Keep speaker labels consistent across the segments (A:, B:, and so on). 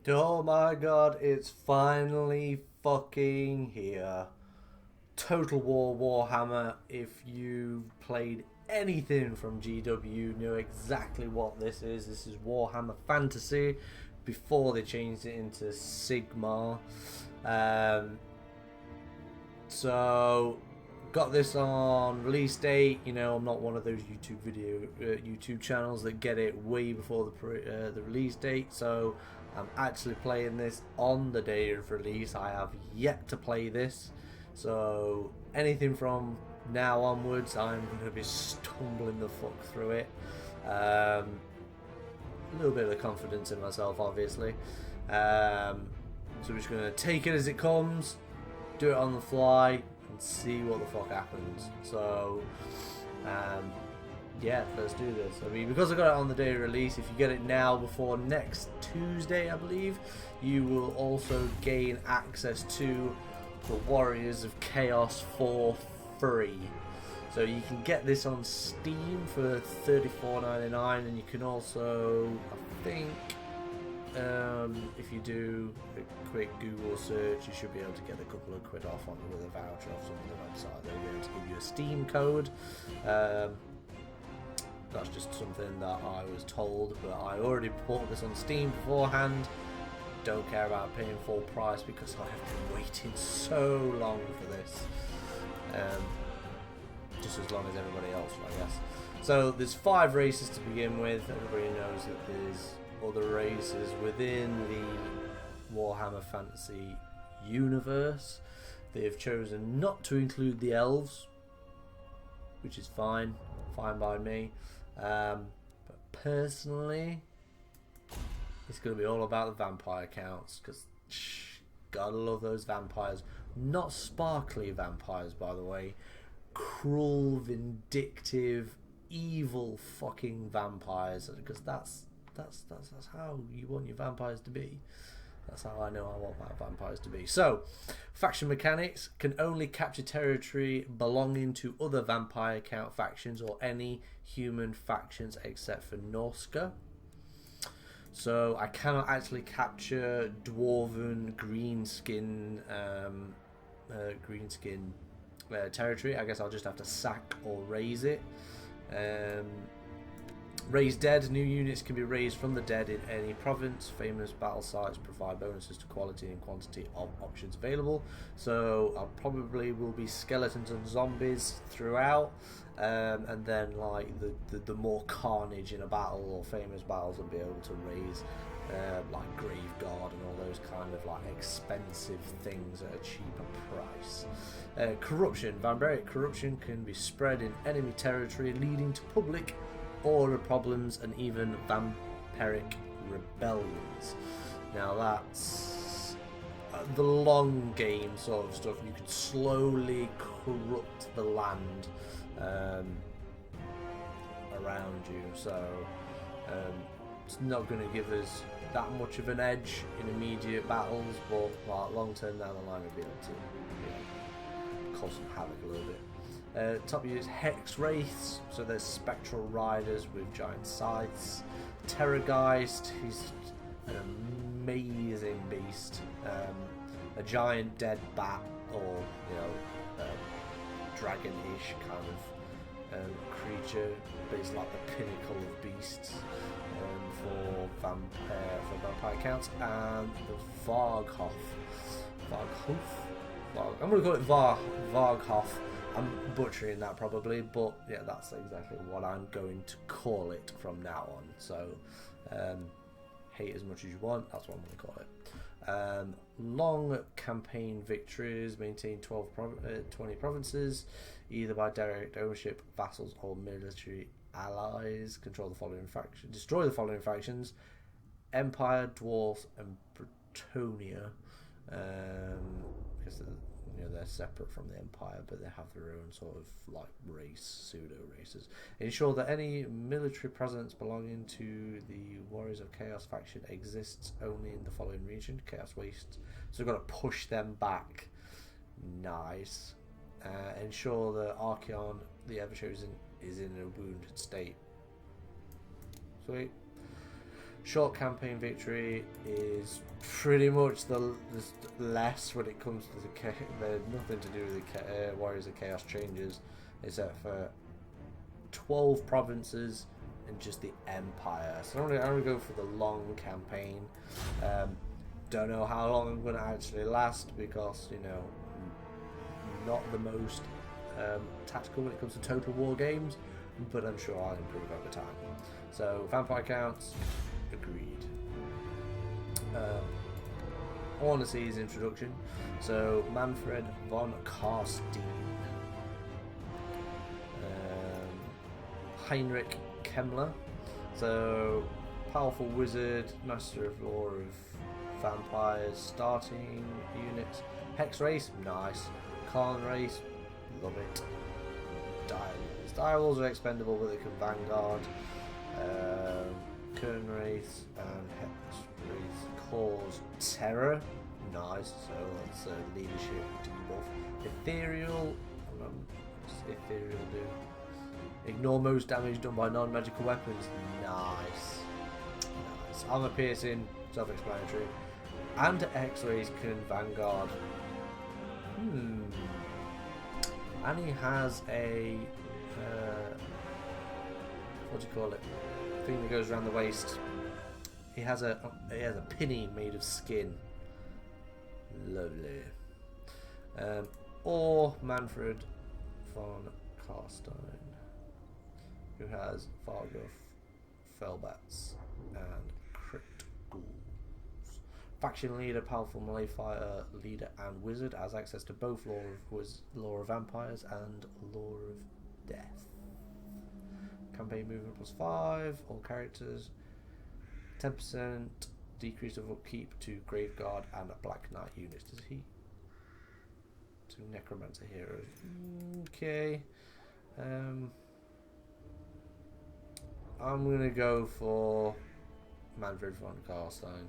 A: Oh my god, it's finally fucking here. Total War Warhammer. If you played anything from GW, know exactly what this is. This is Warhammer Fantasy before they changed it into Sigma. So got this on release date. You know, I'm not one of those YouTube channels that get it way before the release date. So I'm actually playing this on the day of release. I have yet to play this. So anything from now onwards, I'm going to be stumbling the fuck through it. A little bit of confidence in myself, obviously. So we're just going to take it as it comes, do it on the fly, and see what the fuck happens. So, yeah, let's do this. I mean, because I got it on the day of release, if you get it now before next Tuesday, I believe, you will also gain access to the Warriors of Chaos for free. So you can get this on Steam for $34.99, and you can also, I think, if you do a quick Google search, you should be able to get a couple of quid off on with a voucher off some of the website. They'll be able to give you a Steam code. That's just something that I was told, but I already bought this on Steam beforehand. Don't care about paying full price because I have been waiting so long for this. Just as long as everybody else, I guess. So there's 5 races to begin with. Everybody knows that there's other races within the Warhammer Fantasy universe. They have chosen not to include the elves, which is fine by me. But personally, it's going to be all about the vampire counts, because gotta love those vampires. Not sparkly vampires, by the way. Cruel, vindictive, evil fucking vampires, because that's how you want your vampires to be. That's how I know I want my vampires to be. So, faction mechanics: can only capture territory belonging to other vampire count factions or any human factions except for Norska. So I cannot actually capture dwarven greenskin territory. I guess I'll just have to sack or raise it. Raise dead. New units can be raised from the dead in any province. Famous battle sites provide bonuses to quality and quantity of options available. So I probably will be skeletons and zombies throughout, and then like the more carnage in a battle or famous battles, I'll be able to raise like grave guard and all those kind of like expensive things at a cheaper price. Corruption. Vampiric corruption can be spread in enemy territory, leading to public order problems and even vampiric rebellions. Now that's the long game sort of stuff. You can slowly corrupt the land around you, so it's not going to give us that much of an edge in immediate battles, but like, long term down the line we'll be able to cause some havoc a little bit. Top use Hex Wraiths, so there's spectral riders with giant scythes. Terrorgeist, he's an amazing beast. A giant dead bat, or dragon-ish kind of creature, but it's like the pinnacle of beasts for vampire counts. And the Varghof. I'm going to call it Varghof. I'm butchering that probably, but yeah, that's exactly what I'm going to call it from now on. So, hate as much as you want, that's what I'm going to call it. Long campaign victories, maintain 20 provinces, either by direct ownership, vassals, or military allies. Control the following factions. Destroy the following factions: Empire, Dwarfs, and Bretonia. Because they're separate from the Empire, but they have their own sort of like pseudo races. Ensure that any military presence belonging to the Warriors of Chaos faction exists only in the following region: Chaos Waste. So we've got to push them back. Nice. Ensure that Archeon, the Ever Chosen, is in a wounded state. Sweet. Short campaign victory is pretty much the less when it comes to the there's nothing to do with the Warriors of Chaos changes, except for 12 provinces and just the Empire. So I'm gonna go for the long campaign. Don't know how long I'm gonna actually last because, you know, not the most tactical when it comes to total war games, but I'm sure I'll improve over time. So vampire counts, agreed. I want to see his introduction. So Manfred von Karstein, Heinrich Kemmler. So powerful wizard, master of lore of vampires, starting units. Hex race, nice. Khan race, love it. Direwolves. Direwolves are expendable, but they can vanguard. Kern race and Hex race cause terror, nice. So that's a leadership debuff. Ethereal, what's ethereal do? Ignore most damage done by non-magical weapons, nice. Nice. Armor piercing, self-explanatory. And X-rays can vanguard. And he has a what do you call it? Thing that goes around the waist. He has a pinny made of skin. Lovely. Or Manfred von Karstein, who has Vargoth, Felbats, and Crypt Ghouls. Faction leader, powerful melee fighter, leader, and wizard, has access to both lore of vampires and lore of death. Campaign movement +5, all characters. 10% decrease of upkeep to Graveguard and Black Knight units. Does he? To Necromancer heroes. Okay. I'm gonna go for Manfred von Karstein.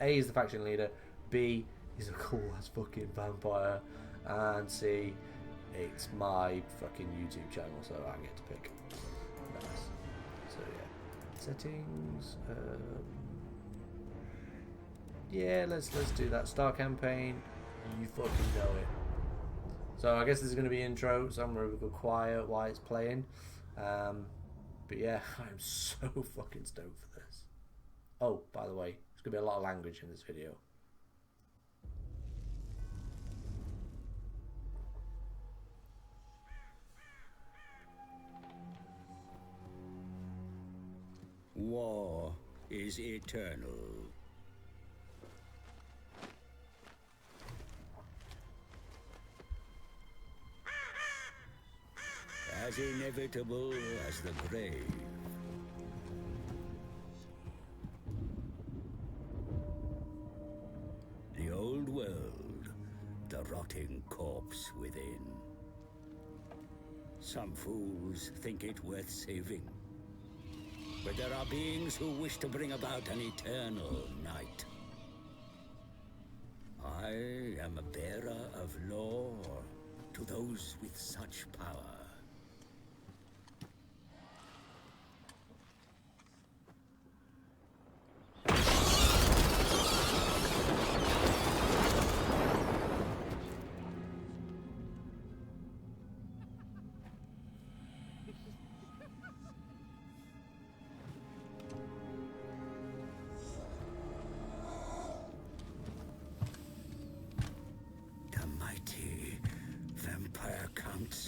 A: A is the faction leader. B is a cool ass fucking vampire. And C, it's my fucking YouTube channel, so I get to pick. Nice. So yeah, settings. Yeah, let's do that. Start campaign. You fucking know it. So I guess this is going to be intro, so I'm going to go quiet while it's playing. But yeah, I'm so fucking stoked for this. Oh, by the way, there's going to be a lot of language in this video.
B: War is eternal. As inevitable as the grave. The old world, the rotting corpse within. Some fools think it worth saving. But there are beings who wish to bring about an eternal night. I am a bearer of lore to those with such power.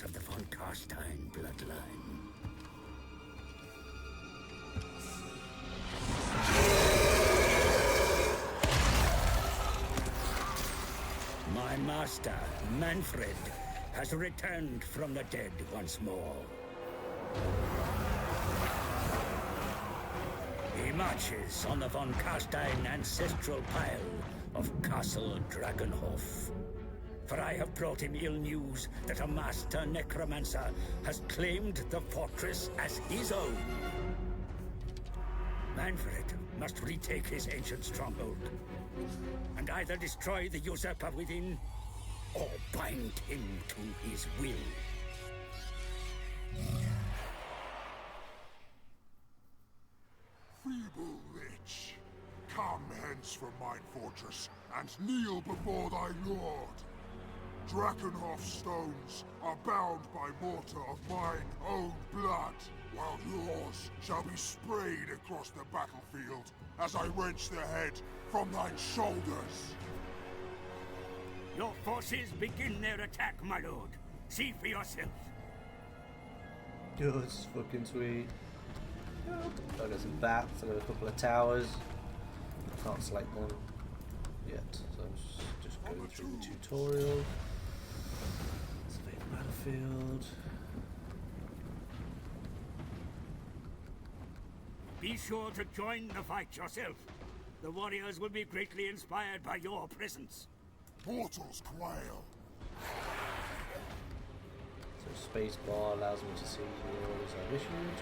B: Of the von Karstein bloodline. My master, Manfred, has returned from the dead once more. He marches on the von Karstein ancestral pile of Castle Dragonhof. For I have brought him ill news that a master necromancer has claimed the fortress as his own. Manfred must retake his ancient stronghold, and either destroy the usurper within, or bind him to his will.
C: Feeble hence from mine fortress, and kneel before thy lord. Drakenhof stones are bound by mortar of mine own blood, while yours shall be sprayed across the battlefield as I wrench the head from thine shoulders.
B: Your forces begin their attack, my lord. See for yourself.
A: Yo, this is fucking sweet. I got some bats, I got a couple of towers. Can't select them yet, so I'm just going through the tutorial. Survey the battlefield.
B: Be sure to join the fight yourself. The warriors will be greatly inspired by your presence.
C: Mortals quail.
A: So spacebar allows me to see the orders I've issued.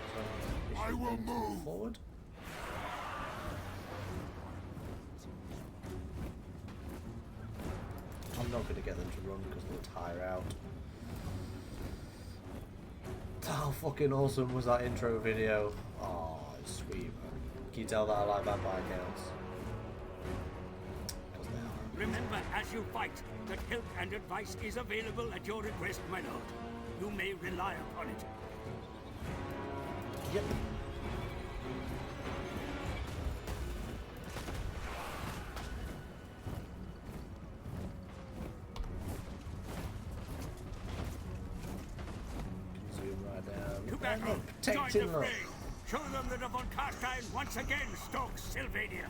A: So
C: I will
A: them to
C: move
A: forward. I'm not going to get them to run because they'll tire out. How fucking awesome was that intro video? Oh, it's sweet, man. Can you tell that I like vampire counts?
B: Remember, as you fight, that help and advice is available at your request, my lord. You may rely upon it.
A: Yep. Zoom right down.
B: To battle! Join
A: Protecting
B: the
A: them.
B: fray! Show them that von Carstein once again stalks Sylvania!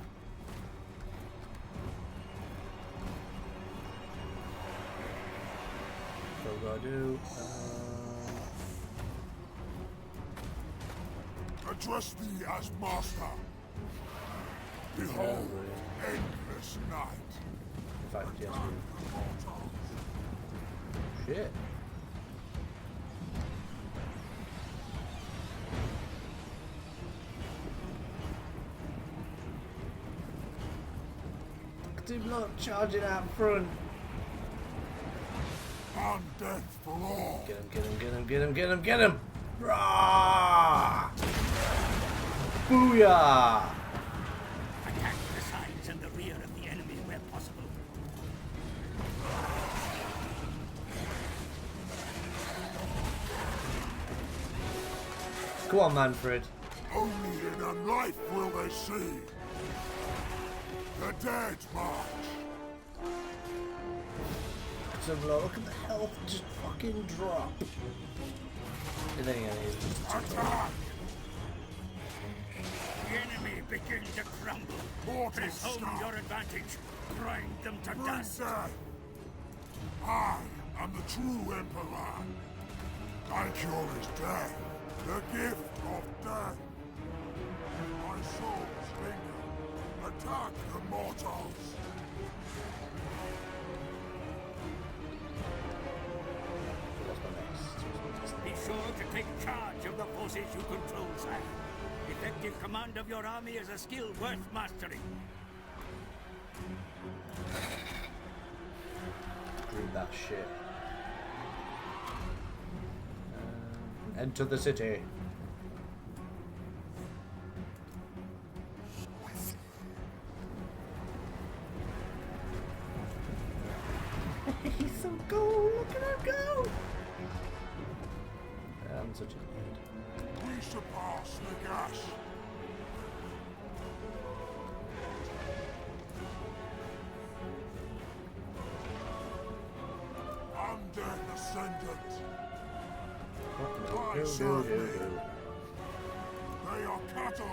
A: What do I do?
C: Address thee as master. Behold, endless night.
A: In fact, yes. Shit. Active lock charging out front.
C: And death for all.
A: Get him, get him, get him, get him, get him, get him! Rah! Booyah!
B: Attack the sides and the rear of the enemy where possible.
A: Go on, Manfred.
C: Only in a life will they see. The dead march.
A: Look at the health just fucking drop. And then again, it is just a tutorial.
C: Attack!
B: The enemy begin to crumble.
C: Mortal
B: Press home
C: star.
B: your advantage. Grind them to
C: Bring
B: dust.
C: death. I am the true emperor. Thy cure is death, the gift of death. My soul's finger. Attack the mortals.
B: Be sure to take charge of the forces you control, sire. Effective command of your army is a skill worth mastering.
A: Read that shit. Enter the city. He's so cool. Look at him go. I'm such a nerd.
C: We surpass the gas. Undead ascendant. I serve me. They are cattle.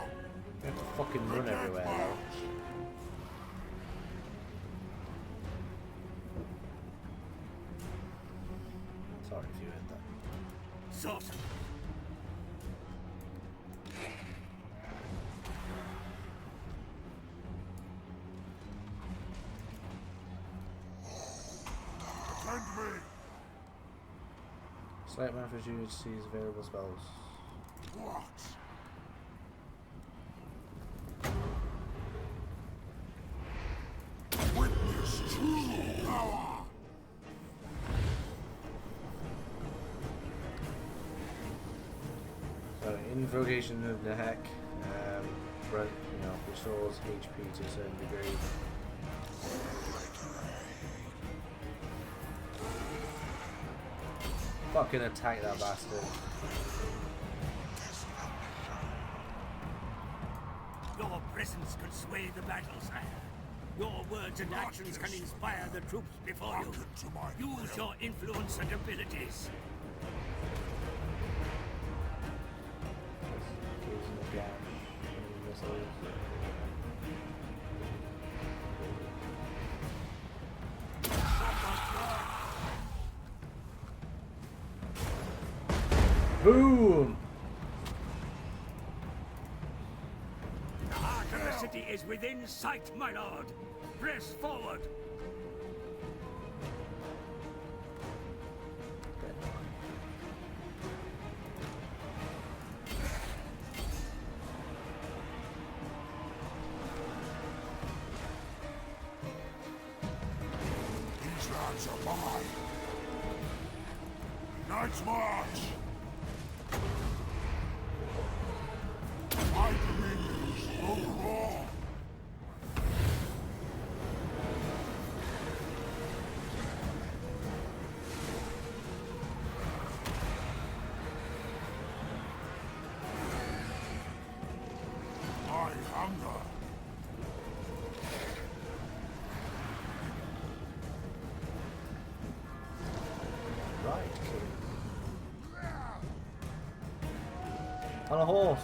A: You have to fucking
C: The
A: run
C: dead
A: everywhere.
C: march.
A: Sorry if you heard that.
B: Sort.
C: Attend me.
A: Select Manfred to seize available spells.
C: What? Witness true power.
A: So invocation of the heck, you know, restores HP to a certain degree. Fucking attack that bastard.
B: Your presence can sway the battle, sire. Your words and actions can inspire the troops before you. Use your influence and abilities.
A: Boom!
B: The heart of the city is within sight, my lord. Press forward.
C: These lands are mine. Night's march. My dominions will roar. I hunger.
A: Right. On a horse.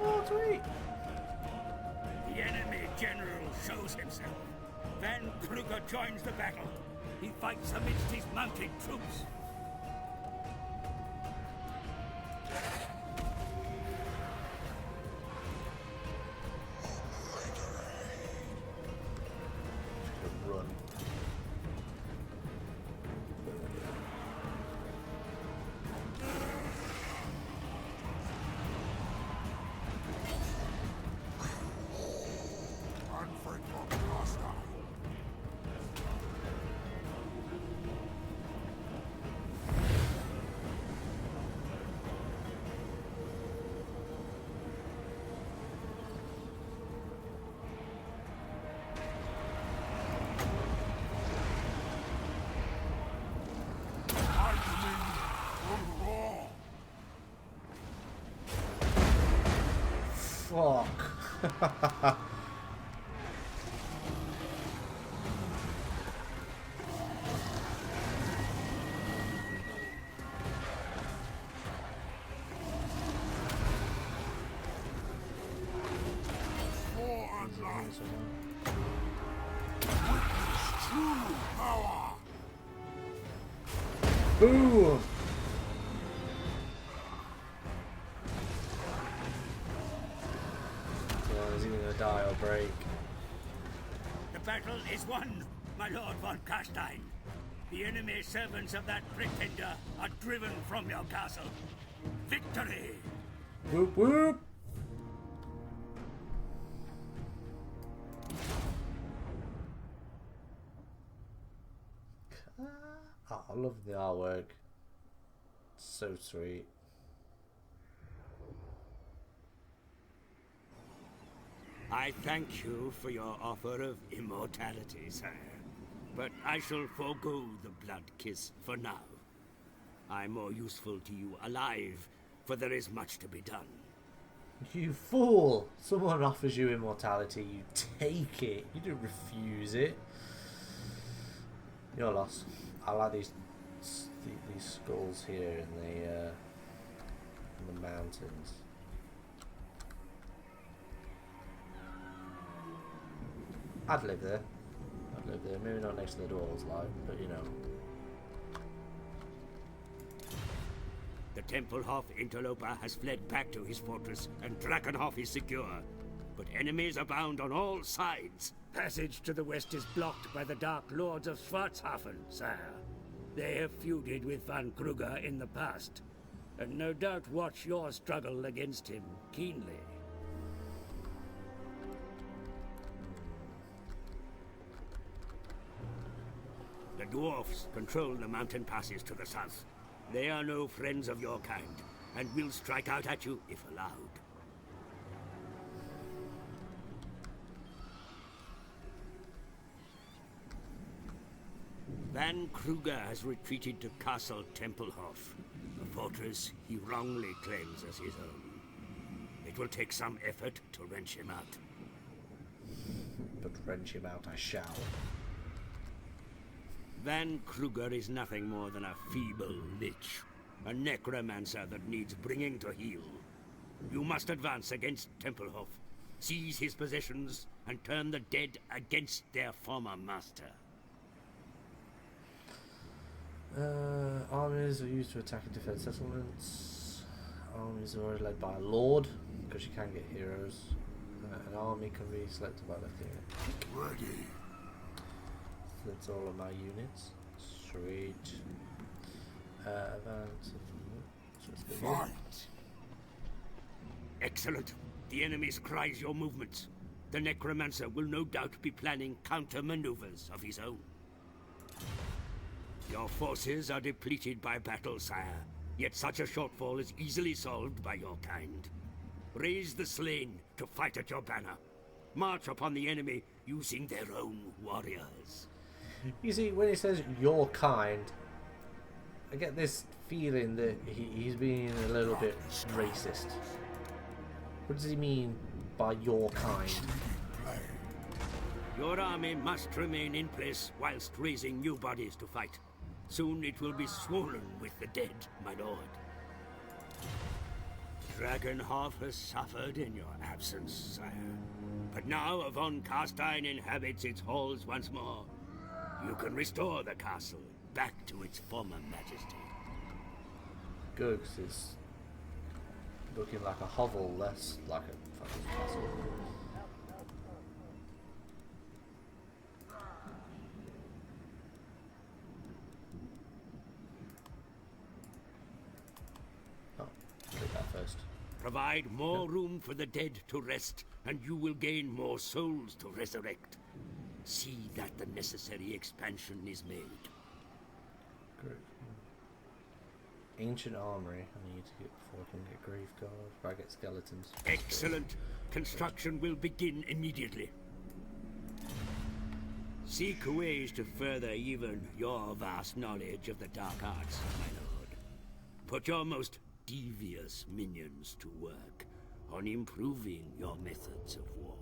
A: Oh, sweet.
B: The enemy general shows himself. Then Kruger joins the battle. He fights amidst his mounted troops.
A: Run.
C: Unfaithful master. My dominion will roar.
A: Fuck.
C: War and life. Witness true power.
A: Boom! So he's either gonna die or break.
B: The battle is won, my lord von Carstein. The enemy servants of that pretender are driven from your castle. Victory!
A: Whoop whoop! Oh, I love the artwork. So sweet.
B: I thank you for your offer of immortality, sire. But I shall forego the blood kiss for now. I'm more useful to you alive, for there is much to be done.
A: You fool! Someone offers you immortality, you take it. You don't refuse it. Your loss. I like these skulls here in the mountains. I'd live there. I'd live there. Maybe not next to the dwarves, like, but you know.
B: The Tempelhof interloper has fled back to his fortress, and Drakenhof is secure. But enemies abound on all sides. Passage to the west is blocked by the Dark Lords of Schwarzhafen, sire. They have feuded with Van Kruger in the past, and no doubt watch your struggle against him keenly. The Dwarfs control the mountain passes to the south. They are no friends of your kind, and will strike out at you if allowed. Van Kruger has retreated to Castle Tempelhof, a fortress he wrongly claims as his own. It will take some effort to wrench him out.
A: But wrench him out I shall.
B: Van Kruger is nothing more than a feeble lich, a necromancer that needs bringing to heel. You must advance against Tempelhof, seize his possessions, and turn the dead against their former master.
A: Armies are used to attack and defend settlements. Armies are always led by a lord, because you can get heroes. An army can be selected by lifting it.
C: Ready.
A: That's all of my units. Sweet. Advance.
C: Fight.
B: Excellent. The enemy scries your movements. The necromancer will no doubt be planning counter-maneuvers of his own. Your forces are depleted by battle, sire, yet such a shortfall is easily solved by your kind. Raise the slain to fight at your banner. March upon the enemy using their own warriors.
A: You see, when he says your kind, I get this feeling that he's being a little bit racist. What does he mean by your kind?
B: Your army must remain in place whilst raising new bodies to fight. Soon it will be swollen with the dead, my lord. Drakenhof has suffered in your absence, sire. But now von Carstein inhabits its halls once more. You can restore the castle back to its former majesty.
A: Good, 'cause it's looking like a hovel, less like a fucking castle. Oh, take that first.
B: Provide more room for the dead to rest, and you will gain more souls to resurrect. See that the necessary expansion is made.
A: Great. Ancient armory. I need to get before I can get grave guard. Or I get skeletons.
B: Excellent. Construction will begin immediately. Seek ways to further even your vast knowledge of the dark arts, my lord. Put your most devious minions to work on improving your methods of war.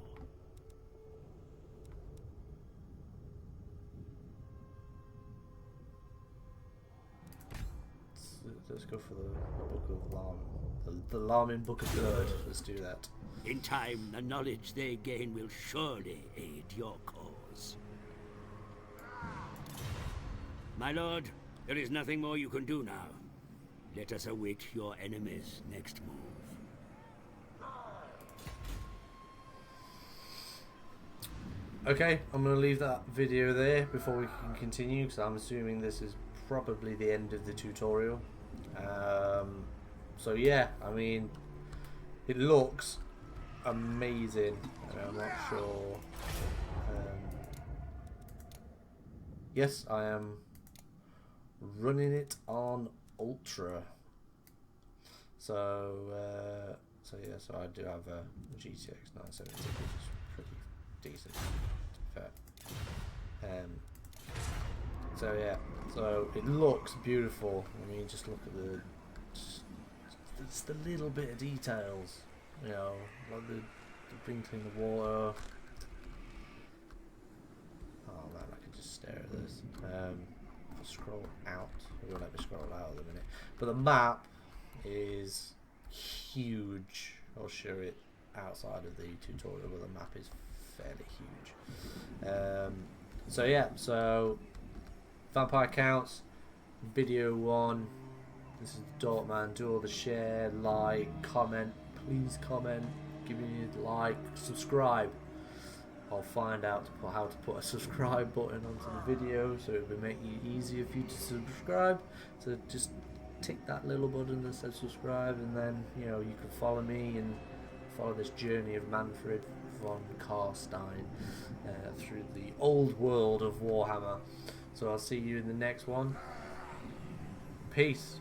A: Let's go for the Book of Alarm. The Alarming Book of Blood. Let's do that.
B: In time, the knowledge they gain will surely aid your cause. My lord, there is nothing more you can do now. Let us await your enemy's next move.
A: Okay, I'm going to leave that video there before we can continue, because I'm assuming this is probably the end of the tutorial. So yeah, I mean, it looks amazing. I'm not sure. Yes, I am running it on Ultra. So yeah, so I do have a GTX 970, which is pretty decent, to be fair. So yeah, so it looks beautiful. I mean, just look at it's the little bit of details, you know, like the sprinkling of water. Oh man, I can just stare at this. I'll scroll out. It won't let me scroll out at the minute. But the map is huge. I'll show it outside of the tutorial, but the map is fairly huge. So yeah, so Vampire Counts, video 1. This is Dortman. Do all the share, like, comment. Please comment. Give me a like. Subscribe. I'll find out how to put a subscribe button onto the video, so it will make it easier for you to subscribe. So just tick that little button that says subscribe, and then you can follow me and follow this journey of Manfred von Carstein through the old world of Warhammer. So I'll see you in the next one. Peace.